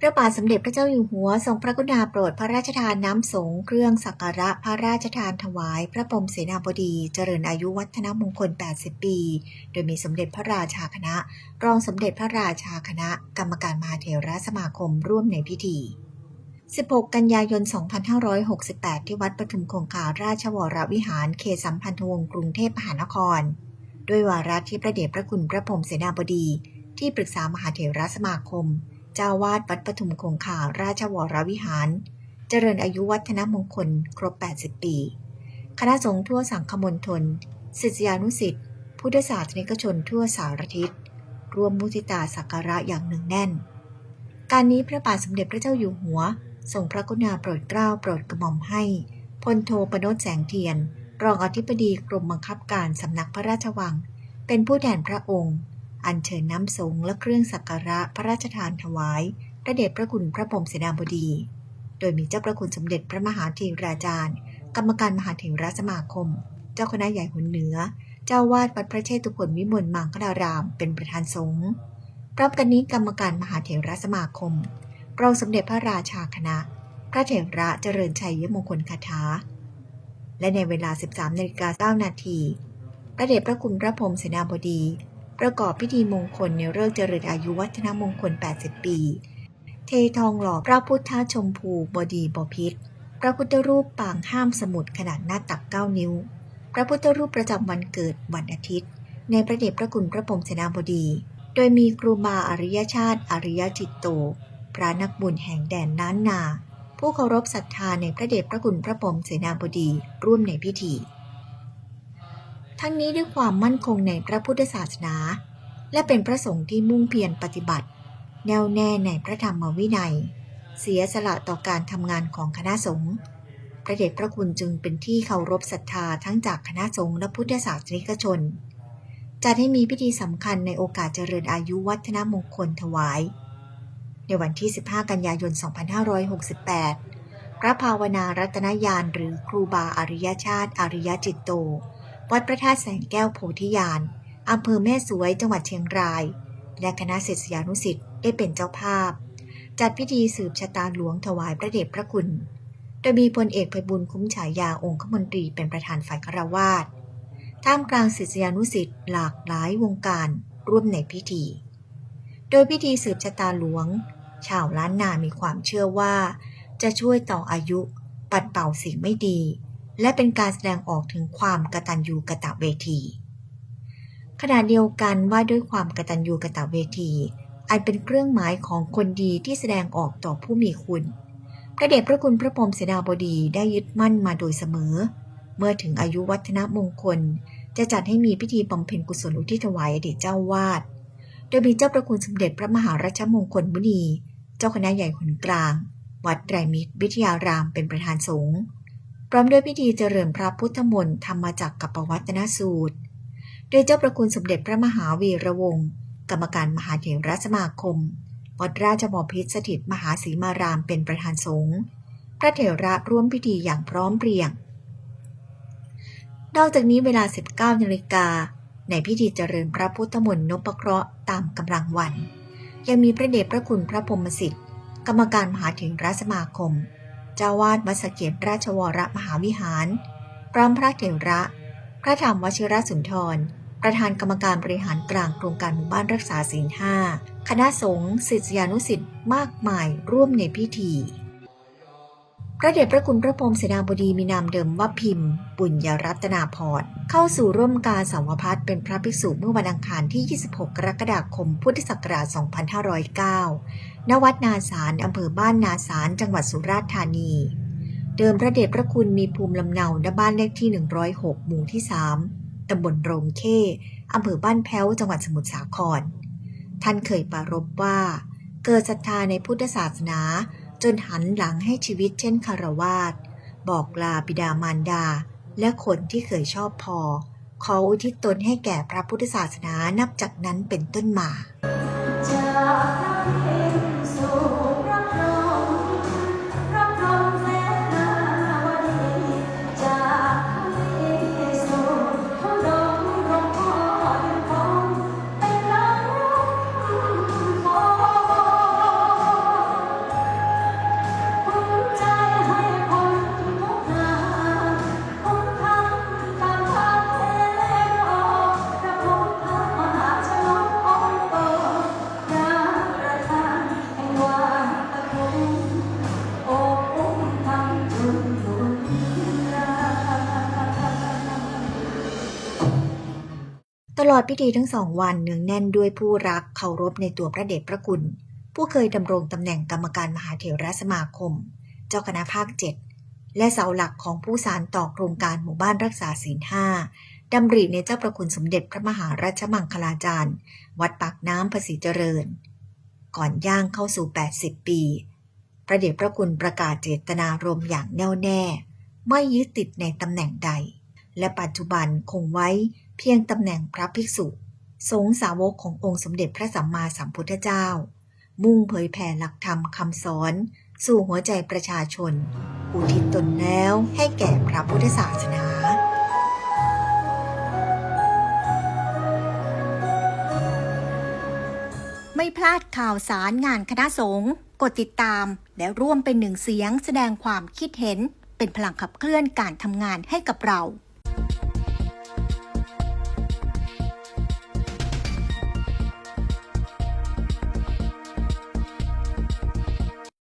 ระบาทสมเด็จพระเจ้าอยู่หัวทรงพระกรุณาโปรดพระราชทานน้ำสงฆ์เครื่องสักการะพระราชทานถวายพระพรหมเสนาบดีเจริญอายุวัฒนมงคล 80 ปี โดยมีสมเด็จพระราชาคณะรองสมเด็จพระราชาคณะกรรมการมหาเถรสมาคมร่วมในพิธี 16 กันยายน 2568 ที่วัดปทุมคงคาราชวรวิหารเขตสัมพันธวงศ์กรุงเทพมหานครด้วยวาระที่พระเดชพระคุณพระพรหมเสนาบดีที่ปรึกษามหาเถรสมาคมเจ้าวาดวัดปทุมคงคาราชวรวิหารเจริญอายุวัฒนมงคลครบ 80 ปีคณะสงฆ์ทั่วสังฆมณฑลศิษยานุศิษย์พุทธศาสนิกชนทั่วสารทิศร่วมมุทิตาสักการะอย่างหนึ่งแน่นการนี้พระบาทสมเด็จพระเจ้าอยู่หัวทรงพระกรุณาโปรดเกล้าโปรดกระหม่อมให้พลโทประณตแสงเทียนรองอธิบดีกรมบังคับการสำนักพระราชวังเป็นผู้แทนพระองค์อัญเชิญน้ำสงฆ์และเครื่องสักการะพระราชทานถวายพระเดชพระคุณพระพรหมเสนาบดีโดยมีเจ้าพระคุณสมเด็จพระมหาเถราจารย์กรรมการมหาเถรสมาคมเจ้าคณะใหญ่หนเหนือเจ้าวาดวัดพระเชตุพนวิมลมังคลารามเป็นประธานสงฆ์พร้อมกันนี้กรรมการมหาเถรสมาคมรองสมเด็จพระราชาคณะพระเถระเจริญชัยมงคลคาถาและในเวลา 13:09 นาทีพระเดชพระคุณพระพรหมเสนาบดีประกอบพิธีมงคลในฤกษ์เจริญอายุวัฒนมงคล 80 ปีเททองหล่อพระพุทธชมพูบดีบพิตรพระพุทธรูปปางห้ามสมุดขนาดหน้าตัก 9 นิ้วพระพุทธรูปประจำวันเกิดวันอาทิตย์ในพระเดชพระคุณพระพรหมเสนาบดีโดยมีครูบาอริยชาติอริยจิตโตพระนักบุญแห่งแดนล้านนาผู้เคารพศรัทธาในพระเดชพระคุณพระพรหมเสนาบดีร่วมในพิธีทั้งนี้ด้วยความมั่นคงในพระพุทธศาสนาและเป็นพระสงฆ์ที่มุ่งเพียรปฏิบัติแน่วแน่ในพระธรรมวินัยเสียสละต่อการทำงานของคณะสงฆ์พระเดชพระคุณจึงเป็นที่เคารพศรัทธาทั้งจากคณะสงฆ์และพุทธศาสนิกชนจัดให้มีพิธีสำคัญในโอกาสเจริญอายุวัฒนมงคลถวายในวันที่ 15 กันยายน 2568 พระภาวนารัตนญาณหรือครูบาอริยชาติอริยจิตโตวัดพระธาตุแสงแก้วโพธิญาณอำเภอแม่สวยจังหวัดเชียงรายและคณะศิษยานุศิษย์ได้เป็นเจ้าภาพจัดพิธีสืบชะตาหลวงถวายพระเดชพระคุณโดยมีพลเอกไพบูลย์คุ้มฉายาองคมนตรีเป็นประธานฝ่ายฆราวาสท่ามกลางศิษยานุศิษย์หลากหลายวงการร่วมในพิธีโดยพิธีสืบชะตาหลวงชาวล้านนามีความเชื่อว่าจะช่วยต่ออายุปัดเป่าสิ่งไม่ดีและเป็นการแสดงออกถึงความกตัญญูกตเวทีขณะเดียวกันว่าด้วยความกตัญญูกตเวทีอันเป็นเครื่องหมายของคนดีที่แสดงออกต่อผู้มีคุณพระเดชพระคุณพระพรหมเสนาบดีได้ยึดมั่นมาโดยเสมอเมื่อถึงอายุวัฒนมงคลจะจัดให้มีพิธีบำเพ็ญกุศลอุทิศถวายอดีตเจ้าวาดโดยมีเจ้าพระคุณสมเด็จพระมหาราชมงคลมุนีเจ้าคณะใหญ่หนกลางวัดไตรมิตรวิทยารามเป็นประธานสงฆ์พร้อมด้วยพิธีเจริญพระพุทธมนต์ธรรมจักรกัปปวัตนสูตรโดยเจ้าพระคุณสมเด็จพระมหาวีระวงศ์กรรมการมหาเถรสมาคมวัดราชบพิตรสถิตมหาศรีมารามเป็นประธานสงฆ์พระเถระร่วมพิธีอย่างพร้อมเพรียงนอกจากนี้เวลา 19 นาฬิกาในพิธีเจริญพระพุทธมนต์นพเคราะห์ตามกำลังวันยังมีพระเดชพระคุณพระพรหมสิทธิ์กรรมการมหาเถรสมาคมเจ้าวาดวัดสะเกษราชวรมหาวิหารพร้อมพระเถระพระธรรมวชิรสุนทรประธานกรรมการบริหารกลางโครงการหมู่บ้านรักษาศีล 5คณะสงฆ์ศิษยานุศิษย์มากมายร่วมในพิธีพระเดชพระคุณพระพรหมเสนาบดีมีนามเดิมว่าพิมพ์ปุญญรัตนาภรณ์เข้าสู่ร่วมกาสาวพัสเป็นพระภิกษุเมื่อวันอังคารที่ 26 กรกฎาคม พุทธศักราช 2509 ณ วัดนาสารอำเภอบ้านนาสารจังหวัดสุราษฎร์ธานีเดิมพระเดชพระคุณมีภูมิลำเนาณบ้านเลขที่ 106 หมู่ที่ 3 ตำบลโรงเข้อำเภอบ้านแพ้วจังหวัดสมุทรสาครท่านเคยปรารภว่าเกิดศรัทธาในพุทธศาสนาจนหันหลังให้ชีวิตเช่นคฤหัสถ์บอกลาบิดามารดาและคนที่เคยชอบพอขออุทิศตนให้แก่พระพุทธศาสนานับจากนั้นเป็นต้นมา ตลอดพิธีทั้ง2 วันเนืองแน่นด้วยผู้รักเคารพในตัวพระเดชพระคุณผู้เคยดำรงตำแหน่งกรรมการมหาเถรสมาคมเจ้าคณะภาค 7และเสาหลักของผู้สานต่อโครงการหมู่บ้านรักษาศีล 5ดำริในเจ้าประคุณสมเด็จพระมหาราชมังคลาจารย์วัดปากน้ำภาษีเจริญก่อนย่างเข้าสู่80 ปีพระเดชพระคุณประกาศเจตนารมณ์อย่างแน่วแน่ไม่ยึดติดในตำแหน่งใดและปัจจุบันคงไว้เพียงตำแหน่งพระภิกษุสงฆ์สาวกขององค์สมเด็จพระสัมมาสัมพุทธเจ้ามุ่งเผยแผ่หลักธรรมคำสอนสู่หัวใจประชาชนอุทิศตนแล้วให้แก่พระพุทธศาสนาไม่พลาดข่าวสารงานคณะสงฆ์กดติดตามและร่วมเป็นหนึ่งเสียงแสดงความคิดเห็นเป็นพลังขับเคลื่อนการทำงานให้กับเรา